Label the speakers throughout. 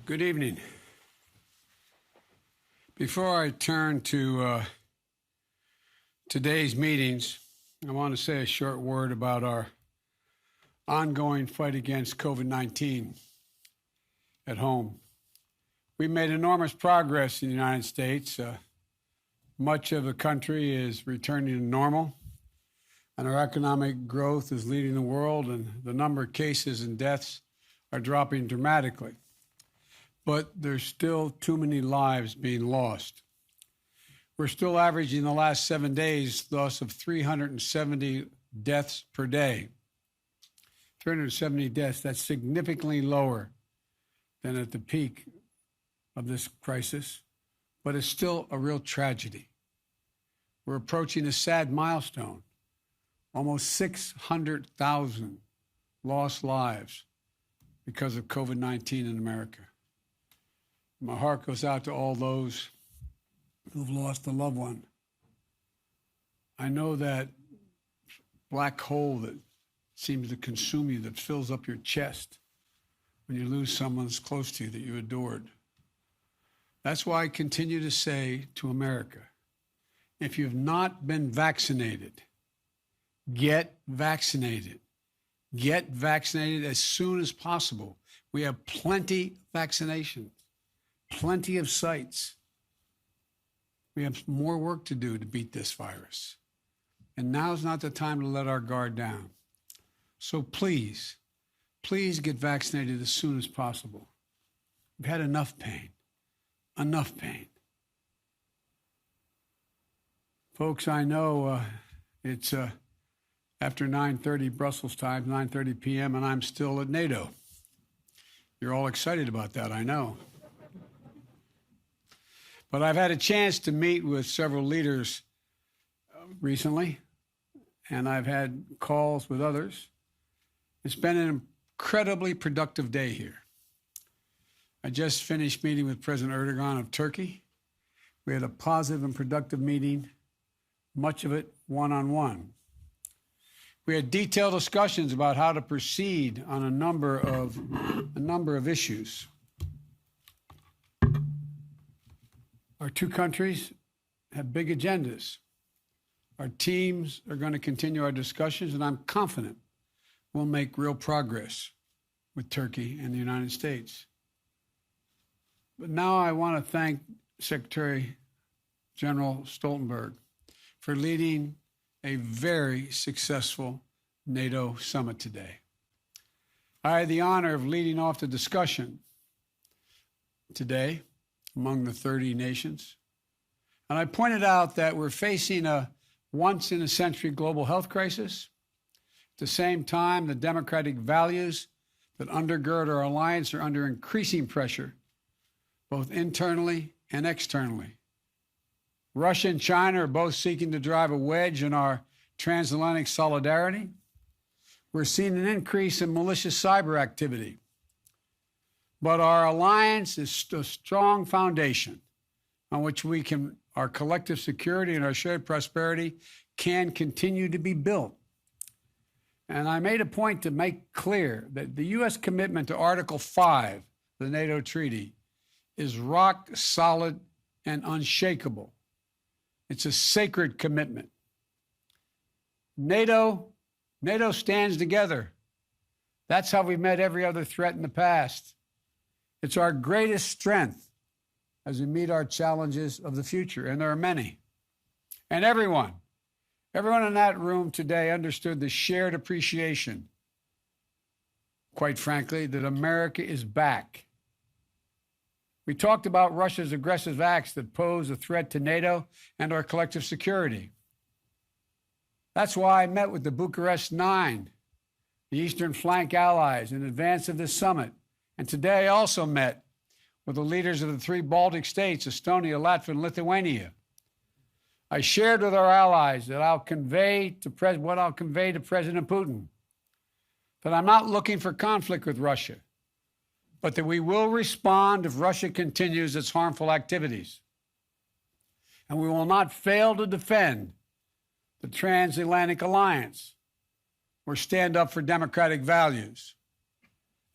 Speaker 1: Good evening. Before I turn to today's meetings, I want to say a short word about our ongoing fight against COVID-19 at home. We've made enormous progress in the United States. Much of the country is returning to normal, and our economic growth is leading the world, and the number of cases and deaths are dropping dramatically. But there's still too many lives being lost. We're still averaging the last 7 days loss of 370 deaths per day. 370 deaths, that's significantly lower than at the peak of this crisis, but it's still a real tragedy. We're approaching a sad milestone, almost 600,000 lost lives because of COVID-19 in America. My heart goes out to all those who've lost a loved one. I know that black hole that seems to consume you, that fills up your chest when you lose someone that's close to you that you adored. That's why I continue to say to America, if you've not been vaccinated, get vaccinated. Get vaccinated as soon as possible. We have plenty vaccinations. Plenty of sites. We have more work to do to beat this virus. And now's not the time to let our guard down. So please get vaccinated as soon as possible. We've had enough pain. Enough pain. Folks, I know it's after 9:30 Brussels time, 9:30 p.m., and I'm still at NATO. You're all excited about that, I know. But I've had a chance to meet with several leaders recently, and I've had calls with others. It's been an incredibly productive day here. I just finished meeting with President Erdogan of Turkey. We had a positive and productive meeting, much of it one-on-one. We had detailed discussions about how to proceed on a number of issues. Our two countries have big agendas. Our teams are going to continue our discussions, and I'm confident we'll make real progress with Turkey and the United States. But now I want to thank Secretary General Stoltenberg for leading a very successful NATO summit today. I had the honor of leading off the discussion today among the 30 nations. And I pointed out that we're facing a once-in-a-century global health crisis. At the same time, the democratic values that undergird our alliance are under increasing pressure, both internally and externally. Russia and China are both seeking to drive a wedge in our transatlantic solidarity. We're seeing an increase in malicious cyber activity. But our alliance is a strong foundation on which our collective security and our shared prosperity can continue to be built. And I made a point to make clear that the U.S. commitment to Article 5 of the NATO Treaty is rock solid and unshakable. It's a sacred commitment. NATO stands together. That's how we've met every other threat in the past. It's our greatest strength as we meet our challenges of the future, and there are many. And everyone in that room today understood the shared appreciation, quite frankly, that America is back. We talked about Russia's aggressive acts that pose a threat to NATO and our collective security. That's why I met with the Bucharest Nine, the Eastern Flank allies, in advance of this summit. And today I also met with the leaders of the three Baltic states, Estonia, Latvia, and Lithuania. I shared with our allies that what I'll convey to President Putin, that I'm not looking for conflict with Russia, but that we will respond if Russia continues its harmful activities. And we will not fail to defend the transatlantic alliance or stand up for democratic values.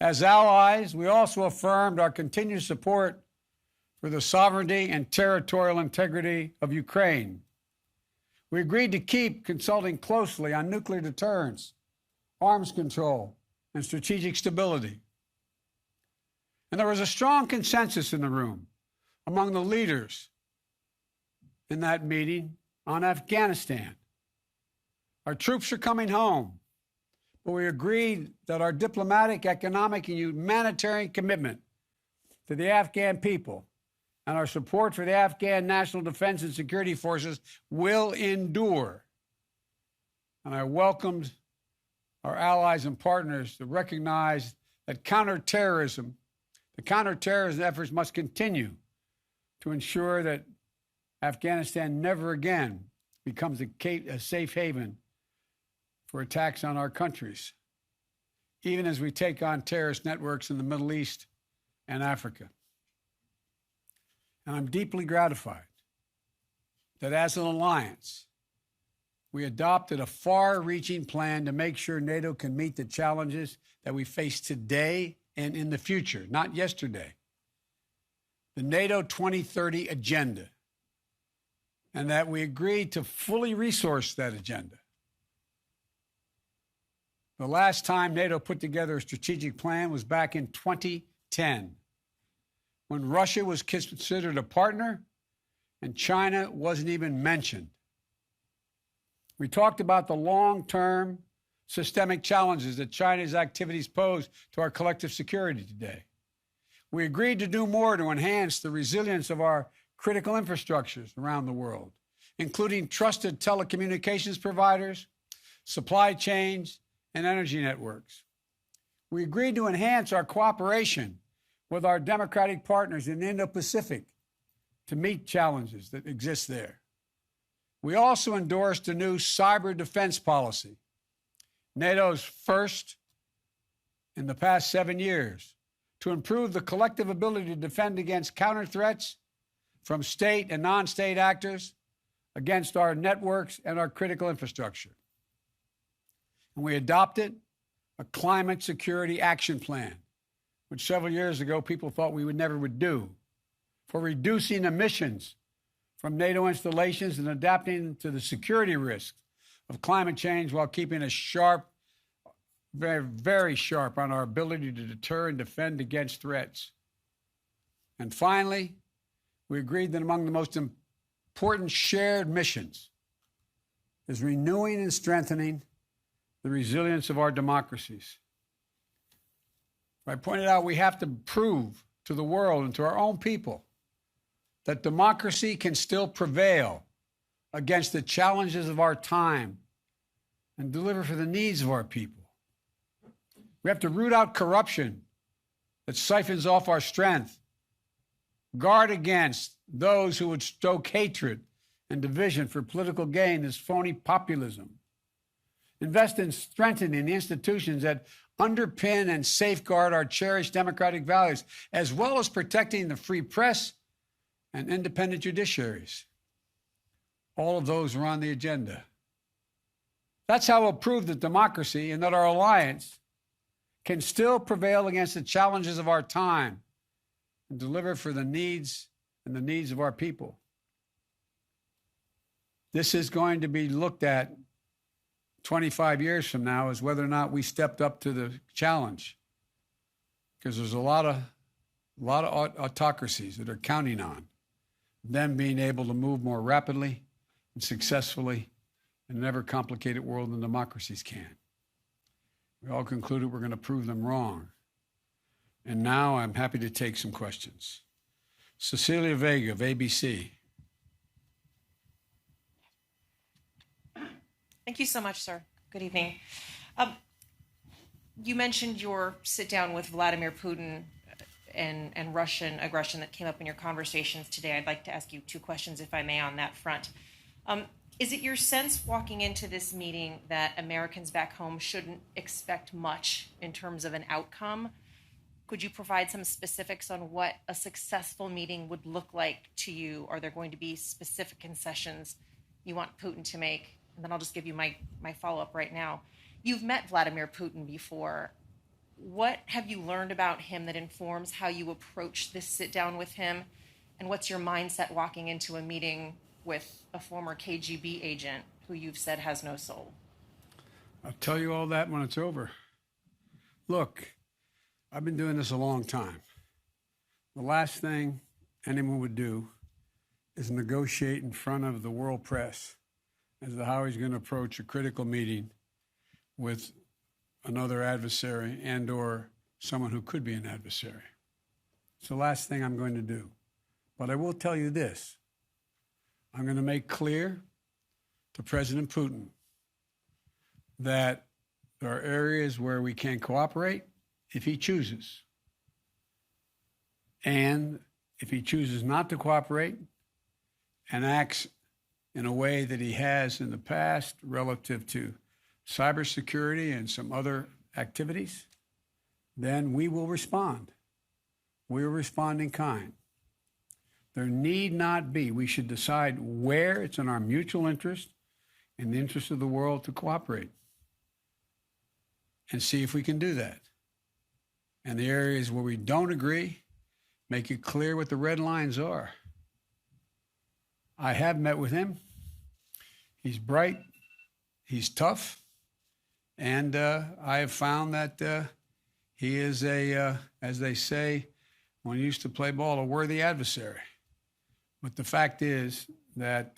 Speaker 1: As allies, we also affirmed our continued support for the sovereignty and territorial integrity of Ukraine. We agreed to keep consulting closely on nuclear deterrence, arms control, and strategic stability. And there was a strong consensus in the room among the leaders in that meeting on Afghanistan. Our troops are coming home, but we agreed that our diplomatic, economic, and humanitarian commitment to the Afghan people and our support for the Afghan National Defense and Security Forces will endure. And I welcomed our allies and partners to recognize that counterterrorism efforts must continue to ensure that Afghanistan never again becomes a safe haven for attacks on our countries, even as we take on terrorist networks in the Middle East and Africa. And I'm deeply gratified that as an alliance, we adopted a far-reaching plan to make sure NATO can meet the challenges that we face today and in the future, not yesterday. The NATO 2030 agenda, and that we agreed to fully resource that agenda. The last time NATO put together a strategic plan was back in 2010, when Russia was considered a partner and China wasn't even mentioned. We talked about the long-term systemic challenges that China's activities pose to our collective security today. We agreed to do more to enhance the resilience of our critical infrastructures around the world, including trusted telecommunications providers, supply chains, and energy networks. We agreed to enhance our cooperation with our democratic partners in the Indo-Pacific to meet challenges that exist there. We also endorsed a new cyber defense policy, NATO's first in the past 7 years, to improve the collective ability to defend against counter threats from state and non-state actors against our networks and our critical infrastructure. And we adopted a climate security action plan, which several years ago people thought we never would do, for reducing emissions from NATO installations and adapting to the security risks of climate change while keeping us sharp, very, very sharp on our ability to deter and defend against threats. And finally, we agreed that among the most important shared missions is renewing and strengthening the resilience of our democracies. I pointed out we have to prove to the world and to our own people that democracy can still prevail against the challenges of our time and deliver for the needs of our people. We have to root out corruption that siphons off our strength, guard against those who would stoke hatred and division for political gain, this phony populism, invest in strengthening the institutions that underpin and safeguard our cherished democratic values, as well as protecting the free press and independent judiciaries. All of those are on the agenda. That's how we'll prove that democracy and that our alliance can still prevail against the challenges of our time and deliver for the needs of our people. This is going to be looked at 25 years from now as whether or not we stepped up to the challenge, because there's a lot of autocracies that are counting on them being able to move more rapidly and successfully in an ever complicated world than democracies can. We all concluded we're going to prove them wrong. And now I'm happy to take some questions. Cecilia Vega of ABC.
Speaker 2: Thank you so much, sir. Good evening. You mentioned your sit down with Vladimir Putin and Russian aggression that came up in your conversations today. I'd like to ask you two questions, if I may, on that front. Is it your sense walking into this meeting that Americans back home shouldn't expect much in terms of an outcome? Could you provide some specifics on what a successful meeting would look like to you? Are there going to be specific concessions you want Putin to make? And then I'll just give you my follow-up right now. You've met Vladimir Putin before. what have you learned about him that informs how you approach this sit down with him? And what's your mindset walking into a meeting with a former KGB agent who you've said has no soul?
Speaker 1: I'll tell you all that when it's over. Look, I've been doing this a long time. The last thing anyone would do is negotiate in front of the world press as to how he's going to approach a critical meeting with another adversary and or someone who could be an adversary. It's the last thing I'm going to do. But I will tell you this. I'm going to make clear to President Putin that there are areas where we can cooperate if he chooses. And if he chooses not to cooperate and acts in a way that he has in the past relative to cybersecurity and some other activities, then we will respond. We will respond in kind. There need not be. We should decide where it's in our mutual interest, in the interest of the world, to cooperate and see if we can do that. And the areas where we don't agree, make it clear what the red lines are. I have met with him. He's bright, he's tough, and I have found that he is as they say when you used to play ball, a worthy adversary. But the fact is that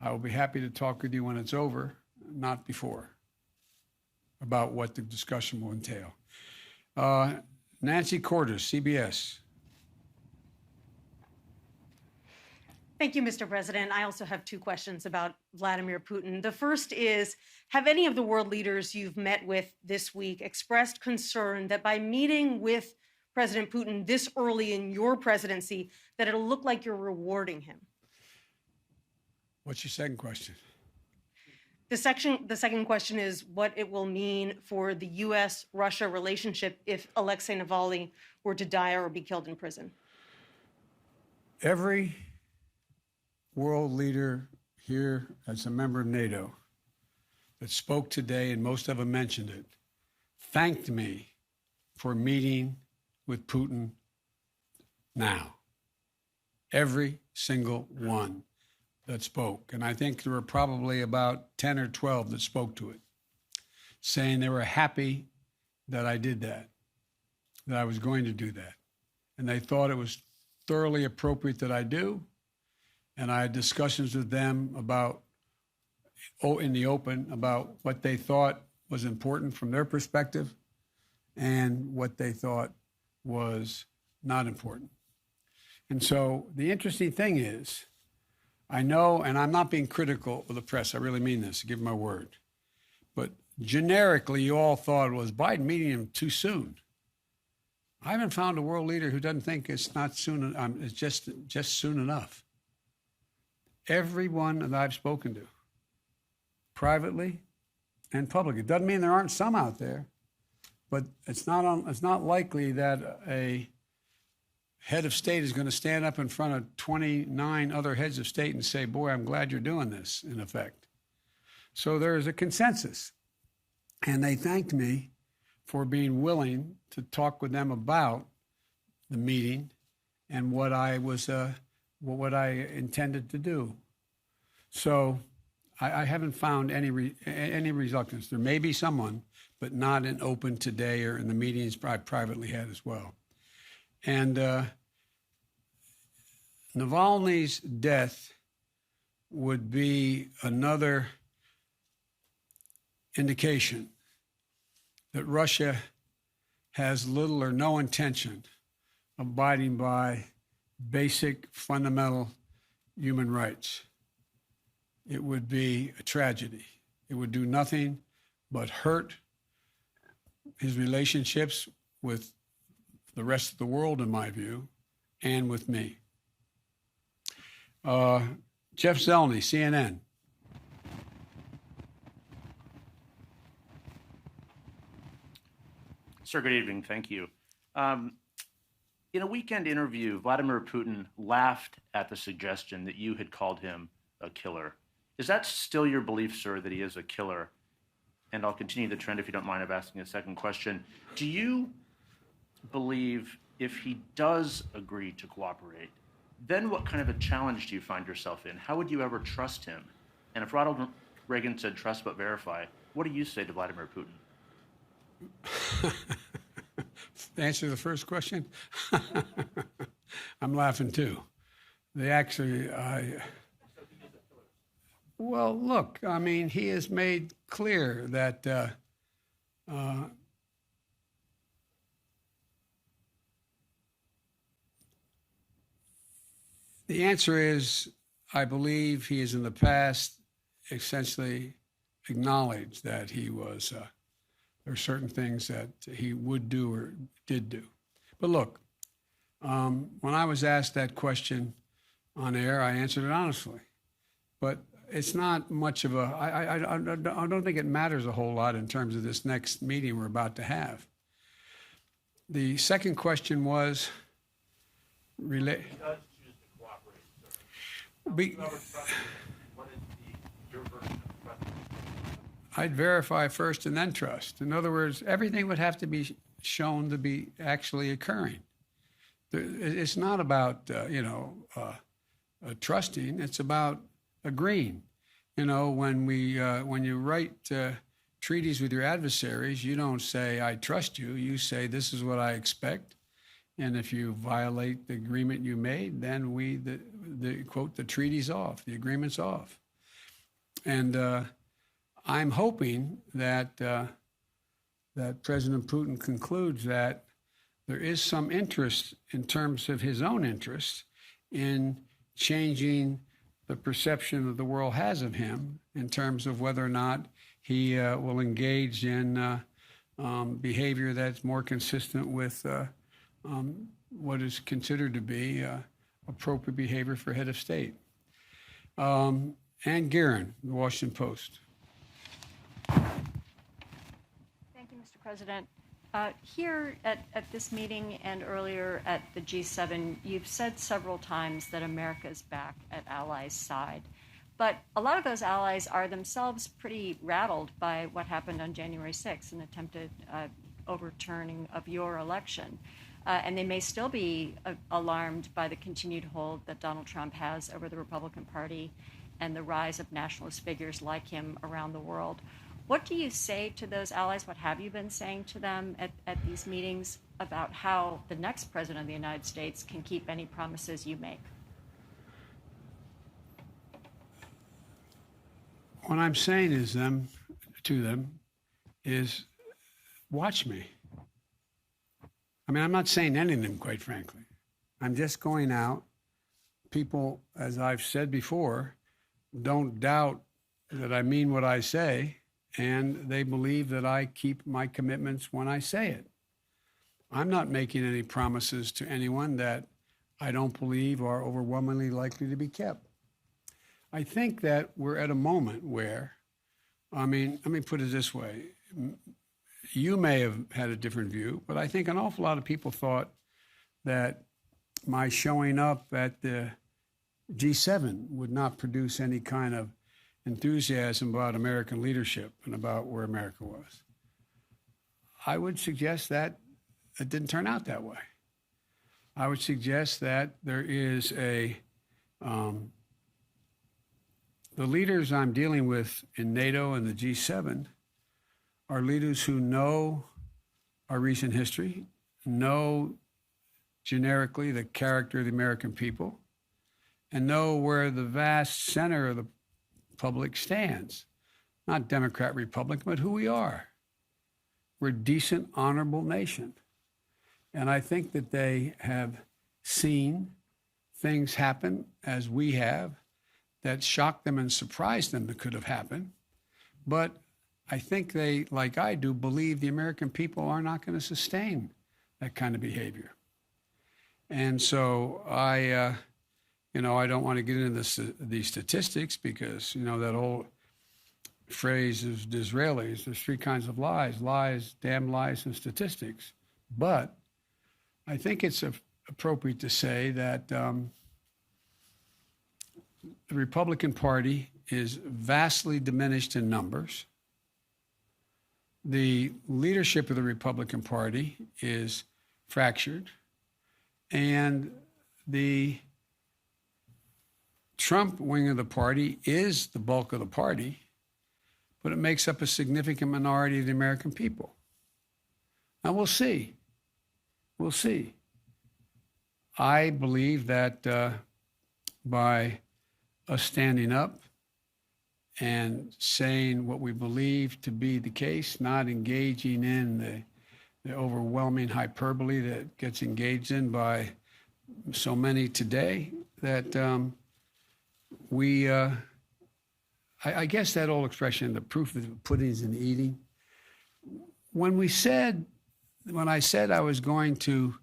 Speaker 1: I will be happy to talk with you when it's over, not before, about what the discussion will entail. Nancy Cordes, CBS.
Speaker 3: Thank you, Mr. President. I also have two questions about Vladimir Putin. The first is, have any of the world leaders you've met with this week expressed concern that by meeting with President Putin this early in your presidency, that it'll look like you're rewarding him?
Speaker 1: What's your second question?
Speaker 3: The second question is what it will mean for the U.S.-Russia relationship if Alexei Navalny were to die or be killed in prison.
Speaker 1: Every world leader here as a member of NATO that spoke today, and most of them mentioned it, thanked me for meeting with Putin now. Every single one that spoke. And I think there were probably about 10 or 12 that spoke to it, saying they were happy that I did that I was going to do that. And they thought it was thoroughly appropriate that I do. And I had discussions with them about, in the open, about what they thought was important from their perspective and what they thought was not important. And so the interesting thing is, I know, and I'm not being critical of the press, I really mean this, give my word, but generically you all thought, was Biden meeting him too soon? I haven't found a world leader who doesn't think it's not soon, it's just soon enough. Everyone that I've spoken to, privately and publicly, it doesn't mean there aren't some out there, but it's not likely that a head of state is going to stand up in front of 29 other heads of state and say, boy, I'm glad you're doing this, in effect. So there is a consensus. And they thanked me for being willing to talk with them about the meeting and what I intended to do. So I haven't found any reluctance. There may be someone, but not in open today or in the meetings I privately had as well. And Navalny's death would be another indication that Russia has little or no intention of abiding by basic, fundamental human rights. It would be a tragedy. It would do nothing but hurt his relationships with the rest of the world, in my view, and with me. Jeff Zelny, CNN.
Speaker 4: Sir, good evening. Thank you. In a weekend interview, Vladimir Putin laughed at the suggestion that you had called him a killer. Is that still your belief, sir, that he is a killer? and I'll continue the trend if you don't mind of asking a second question. Do you believe if he does agree to cooperate, then what kind of a challenge do you find yourself in? How would you ever trust him? And if Ronald Reagan said trust but verify, what do you say to Vladimir Putin?
Speaker 1: Answer the first question. I'm laughing too. They actually, well, look, I mean, he has made clear that the answer is, I believe he has in the past essentially acknowledged that he was, there are certain things that he would do or did do. But look, when I was asked that question on air, I answered it honestly. But it's not much of a, I don't think it matters a whole lot in terms of this next meeting we're about to have. The second question was,
Speaker 4: He does choose to cooperate, sir. What is your version of trust?
Speaker 1: I'd verify first and then trust. In other words, everything would have to be shown to be actually occurring. It's not about, trusting. It's about agreeing. You know, when you write treaties with your adversaries, you don't say, I trust you. You say, this is what I expect. And if you violate the agreement you made, then the treaty's off, the agreement's off. And I'm hoping that that President Putin concludes that there is some interest in terms of his own interest in changing the perception that the world has of him in terms of whether or not he will engage in behavior that's more consistent with what is considered to be appropriate behavior for head of state. Ann Guerin, The Washington Post.
Speaker 5: Thank you, Mr. President. Here at this meeting and earlier at the G7, you've said several times that America is back at allies' side. But a lot of those allies are themselves pretty rattled by what happened on January 6th, an attempted overturning of your election. And they may still be alarmed by the continued hold that Donald Trump has over the Republican Party and the rise of nationalist figures like him around the world. What do you say to those allies? What have you been saying to them at these meetings about how the next president of the United States can keep any promises you make?
Speaker 1: What I'm saying to them is, watch me. I mean, I'm not saying anything, quite frankly. I'm just going out. People, as I've said before, don't doubt that I mean what I say, and they believe that I keep my commitments when I say it. I'm not making any promises to anyone that I don't believe are overwhelmingly likely to be kept. I think that we're at a moment where, I mean, let me put it this way. You may have had a different view, but I think an awful lot of people thought that my showing up at the G7 would not produce any kind of enthusiasm about American leadership and about where America was. I would suggest that it didn't turn out that way. I would suggest that there is the leaders I'm dealing with in NATO and the G7 are leaders who know our recent history, know generically the character of the American people, and know where the vast center of the public stands. Not Democrat, Republican, but who we are. We're a decent, honorable nation. And I think that they have seen things happen as we have that shocked them and surprised them that could have happened. But I think they, like I do, believe the American people are not going to sustain that kind of behavior. And so I don't want to get into these statistics because, that old phrase is the Israelis, there's three kinds of lies, damn lies, and statistics. But I think it's appropriate to say that the Republican Party is vastly diminished in numbers. the leadership of the Republican Party is fractured, and the Trump wing of the party is the bulk of the party, but it makes up a significant minority of the American people. Now, we'll see. We'll see. I believe that by us standing up and saying what we believe to be the case, not engaging in the overwhelming hyperbole that gets engaged in by so many today, that I guess that old expression, the proof of the pudding is in the eating. When I said I was going to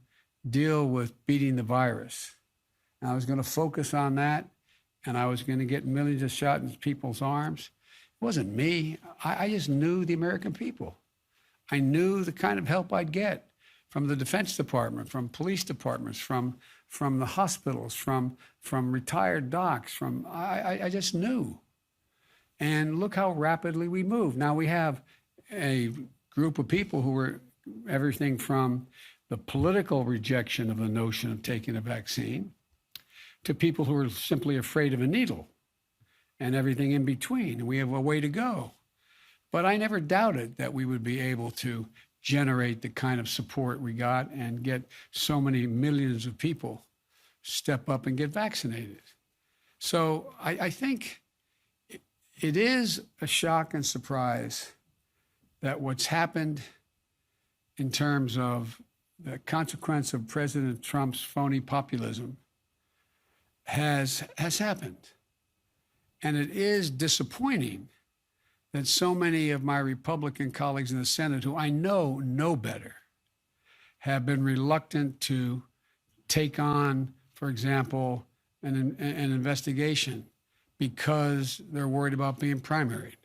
Speaker 1: deal with beating the virus, and I was going to focus on that, and I was going to get millions of shots in people's arms, it wasn't me. I just knew the American people. I knew the kind of help I'd get from the Defense Department, from police departments, from the hospitals, from retired docs, I just knew. And look how rapidly we moved. Now we have a group of people who were everything from the political rejection of the notion of taking a vaccine to people who are simply afraid of a needle and everything in between. And we have a way to go. But I never doubted that we would be able to generate the kind of support we got and get so many millions of people step up and get vaccinated. So I think it is a shock and surprise that what's happened in terms of the consequence of President Trump's phony populism has happened. And it is disappointing that so many of my Republican colleagues in the Senate, who I know better, have been reluctant to take on, for example, an investigation because they're worried about being primaried.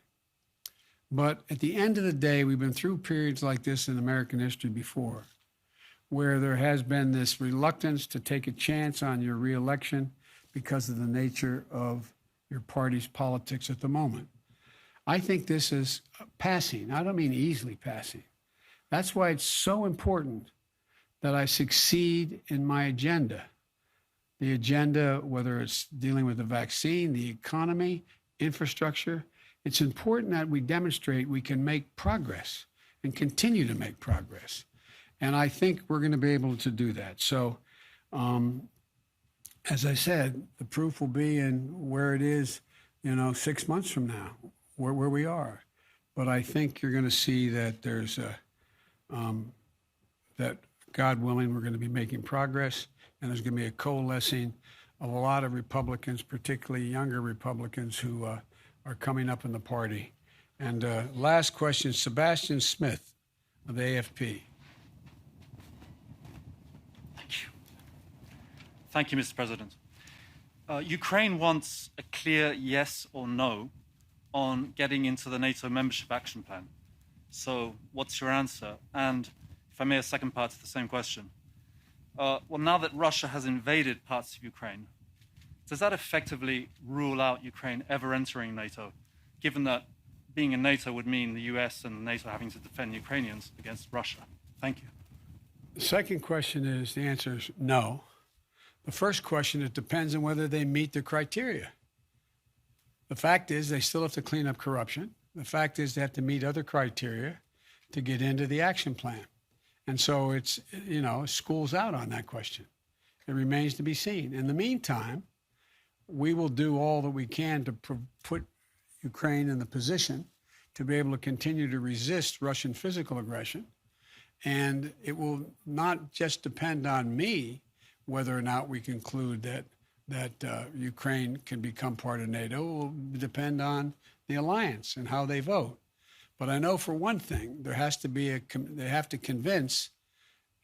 Speaker 1: But at the end of the day, we've been through periods like this in American history before, where there has been this reluctance to take a chance on your reelection because of the nature of your party's politics at the moment. I think this is passing. I don't mean easily passing. That's why it's so important that I succeed in my agenda. The agenda, whether it's dealing with the vaccine, the economy, infrastructure, it's important that we demonstrate we can make progress and continue to make progress. And I think we're going to be able to do that. So, as I said, the proof will be in where it is, 6 months from now, where we are. But I think you're going to see that there's that God willing, we're going to be making progress, and there's going to be a coalescing of a lot of Republicans, particularly younger Republicans who are coming up in the party. And last question, Sebastian Smith of the AFP.
Speaker 6: Thank you, Mr. President. Ukraine wants a clear yes or no on getting into the NATO membership action plan. So what's your answer? And if I may, a second part to the same question. Well, now that Russia has invaded parts of Ukraine, does that effectively rule out Ukraine ever entering NATO, given that being in NATO would mean the US and NATO having to defend Ukrainians against Russia? Thank you.
Speaker 1: The second question is, the answer is no. The first question, it depends on whether they meet the criteria. The fact is they still have to clean up corruption. The fact is they have to meet other criteria to get into the action plan. And so it's, school's out on that question. It remains to be seen. In the meantime, we will do all that we can to put Ukraine in the position to be able to continue to resist Russian physical aggression. And it will not just depend on me whether or not we conclude that Ukraine can become part of NATO. It will depend on the alliance and how they vote. But I know for one thing, they have to convince,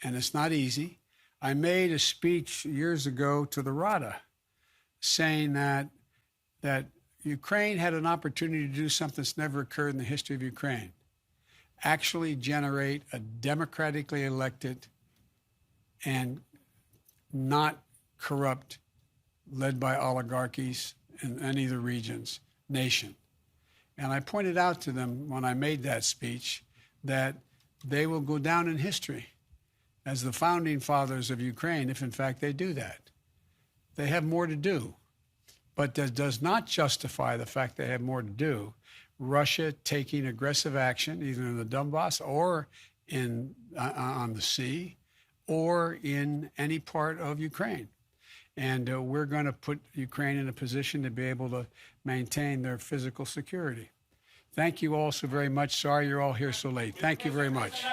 Speaker 1: and it's not easy. I made a speech years ago to the Rada saying that Ukraine had an opportunity to do something that's never occurred in the history of Ukraine, actually generate a democratically elected and not corrupt, led by oligarchies in any of the regions, nation. And I pointed out to them when I made that speech that they will go down in history as the founding fathers of Ukraine if, in fact, they do that. They have more to do, but that does not justify the fact they have more to do. Russia taking aggressive action, either in the Donbass or on the sea, or in any part of Ukraine. And we're going to put Ukraine in a position to be able to maintain their physical security. Thank you all so very much. Sorry you're all here so late. Thank you very much.